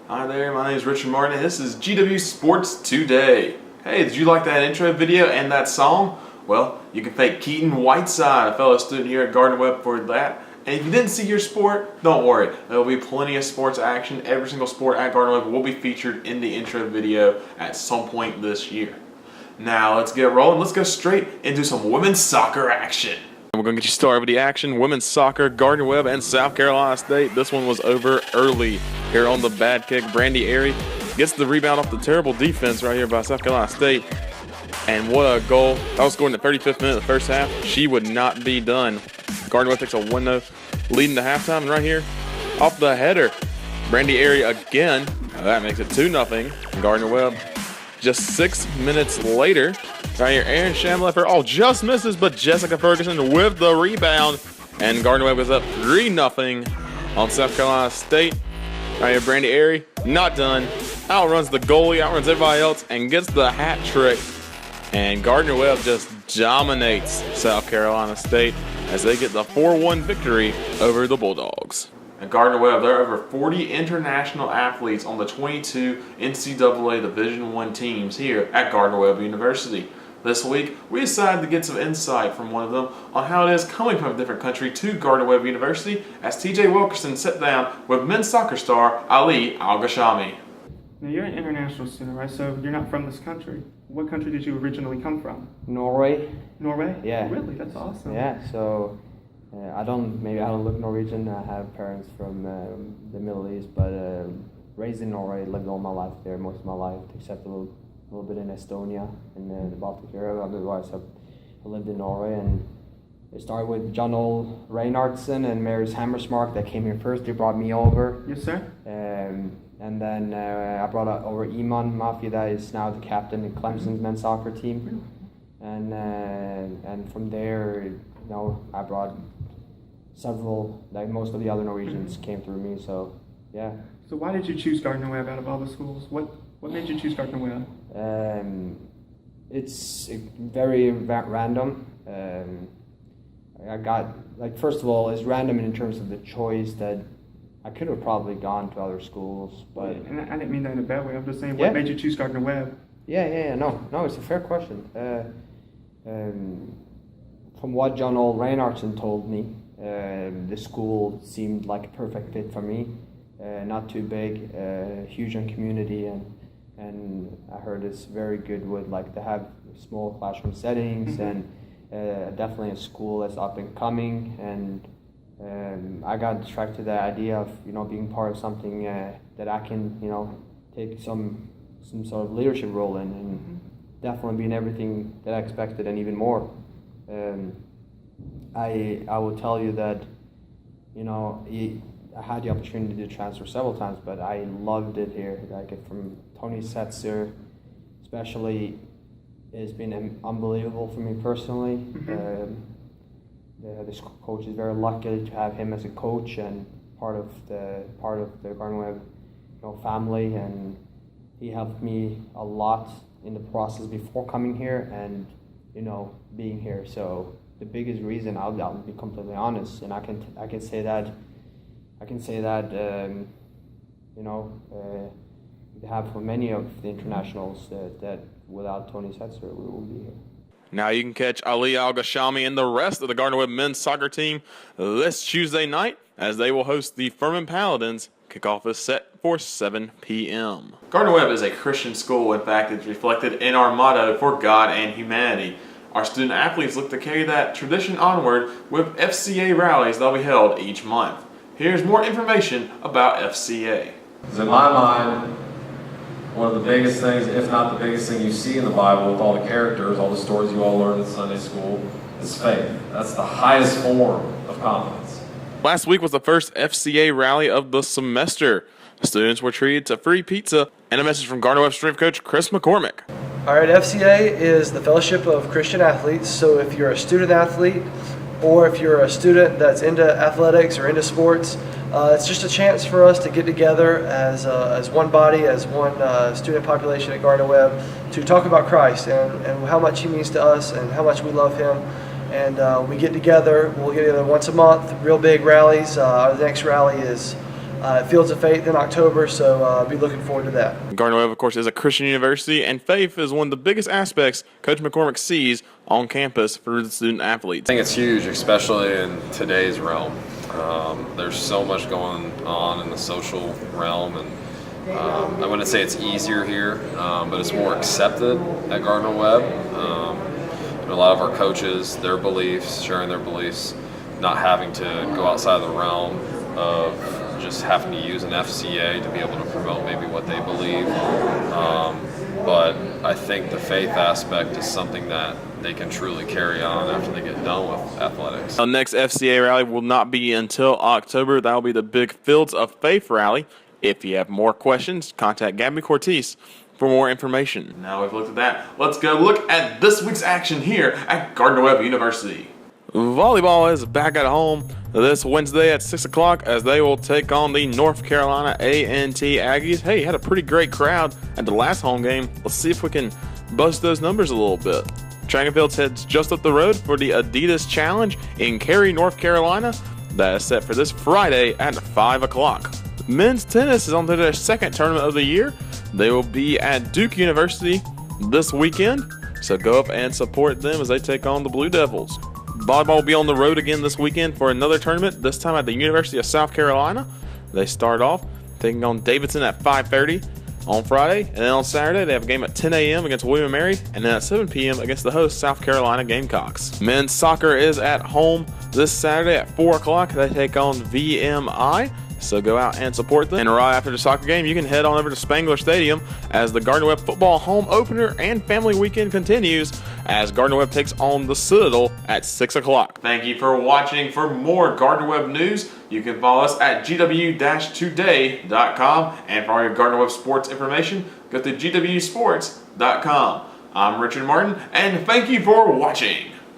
Hi there, my name is Richard Martin and this is GW Sports Today. Hey, did you like that intro video and that song? Well, you can thank Keaton Whiteside, a fellow student here at Gardner-Webb, for that. And if you didn't see your sport, don't worry. There will be plenty of sports action. Every single sport at Gardner-Webb will be featured in the intro video at some point this year. Now let's get rolling. Let's go straight into some women's soccer action. We're going to get you started with the action. Women's soccer, Gardner-Webb and South Carolina State. This one was over early here on the bad kick. Brandy Airy gets the rebound off the terrible defense right here by South Carolina State. And what a goal. That was scored in the 35th minute of the first half. She would not be done. Gardner-Webb takes a 1-0 leading to halftime. And right here, off the header, Brandy Airy again. That makes it 2-0. Gardner-Webb just 6 minutes later. Right here, Aaron Shamleffer just misses, but Jessica Ferguson with the rebound. And Gardner-Webb is up 3-0 on South Carolina State. Right here, Brandy Airy, not done. Outruns the goalie, outruns everybody else, and gets the hat trick. And Gardner-Webb just dominates South Carolina State as they get the 4-1 victory over the Bulldogs. At Gardner-Webb, there are over 40 international athletes on the 22 NCAA Division I teams here at Gardner-Webb University. This week, we decided to get some insight from one of them on how it is coming from a different country to Gardner-Webb University as TJ Wilkerson sat down with men's soccer star Ali Al-Gashamy. Now, you're an international student, right? So you're not from this country. What country did you originally come from? Norway. Norway? Yeah. Really? That's awesome. Yeah, so I don't look Norwegian. I have parents from the Middle East, but raised in Norway, lived all my life there, most of my life, except a little bit in Estonia and the Baltic area. Otherwise, I lived in Norway, and it started with John Ole Reinhardsen and Mary's Hammersmark that came here first. They brought me over. Yes, sir. And then I brought over Iman Mafia, that is now the captain in Clemson's men's soccer team. And from there, I brought several, like most of the other Norwegians came through me, so yeah. So why did you choose Gardner-Webb out of all the schools? What made you choose Gardner-Webb? It's very random. I got, first of all, it's random in terms of the choice that I could have probably gone to other schools, but... And I didn't mean that in a bad way. I'm just saying, what made you choose Gardner-Webb? No, it's a fair question. From what John Ole Reinhardsen told me, the school seemed like a perfect fit for me. Not too big, huge on community, and I heard it's very good with to have small classroom settings, and definitely a school that's up and coming, and I got attracted to the idea of being part of something that I can take some sort of leadership role in, and definitely being everything that I expected and even more. I will tell you that I had the opportunity to transfer several times, but I loved it here. From Tony Setzer, especially, it's been unbelievable for me personally. This coach is very lucky to have him as a coach and part of the Gardner-Webb family, and he helped me a lot in the process before coming here and being here. So the biggest reason, I'll be completely honest, and I can say that we have for many of the internationals that without Tony Setzer we won't be here. Now you can catch Ali Al-Gashamy and the rest of the Gardner-Webb men's soccer team this Tuesday night as they will host the Furman Paladins. Kickoff is set for 7 p.m. Gardner-Webb is a Christian school. In fact, it's reflected in our motto, for God and humanity. Our student athletes look to carry that tradition onward with FCA rallies that will be held each month. Here's more information about FCA. In my mind, one of the biggest things, if not the biggest thing you see in the Bible with all the characters, all the stories you all learn in Sunday school, is faith. That's the highest form of confidence. Last week was the first FCA rally of the semester. The students were treated to free pizza and a message from Gardner-Webb strength coach Chris McCormick. All right, FCA is the Fellowship of Christian Athletes. So if you're a student athlete or if you're a student that's into athletics or into sports, it's just a chance for us to get together as one body, as one student population at Gardner-Webb to talk about Christ and how much he means to us and how much we love him. And we get together, we'll get together once a month, real big rallies. Our next rally is Fields of Faith in October, so be looking forward to that. Gardner-Webb, of course, is a Christian university, and faith is one of the biggest aspects Coach McCormick sees on campus for the student athletes. I think it's huge, especially in today's realm. There's so much going on in the social realm, and I wouldn't say it's easier here, but it's more accepted at Gardner-Webb. A lot of our coaches, their beliefs, sharing their beliefs, not having to go outside the realm of just having to use an FCA to be able to promote maybe what they believe. But I think the faith aspect is something that they can truly carry on after they get done with athletics. Our next FCA rally will not be until October. That will be the Big Fields of Faith rally. If you have more questions, contact Gabby Cortese for more information. Now we've looked at that, let's go look at this week's action here at Gardner-Webb University. Volleyball is back at home this Wednesday at 6 o'clock as they will take on the North Carolina A&T Aggies. Hey, had a pretty great crowd at the last home game. Let's see if we can bust those numbers a little bit. Track and Field heads just up the road for the Adidas Challenge in Cary, North Carolina. That is set for this Friday at 5 o'clock. Men's tennis is on to their second tournament of the year. They will be at Duke University this weekend, so go up and support them as they take on the Blue Devils. Volleyball will be on the road again this weekend for another tournament, this time at the University of South Carolina. They start off taking on Davidson at 5:30 on Friday, and then on Saturday they have a game at 10 a.m. against William & Mary, and then at 7 p.m. against the host South Carolina Gamecocks. Men's soccer is at home this Saturday at 4 o'clock. They take on VMI. So go out and support them. And right after the soccer game, you can head on over to Spangler Stadium as the Gardner-Webb football home opener and family weekend continues as Gardner-Webb takes on the Citadel at 6 o'clock. Thank you for watching. For more Gardner-Webb news, you can follow us at GWU-Today.com. And for all your Gardner-Webb sports information, go to GWUsports.com. I'm Richard Martin, and thank you for watching.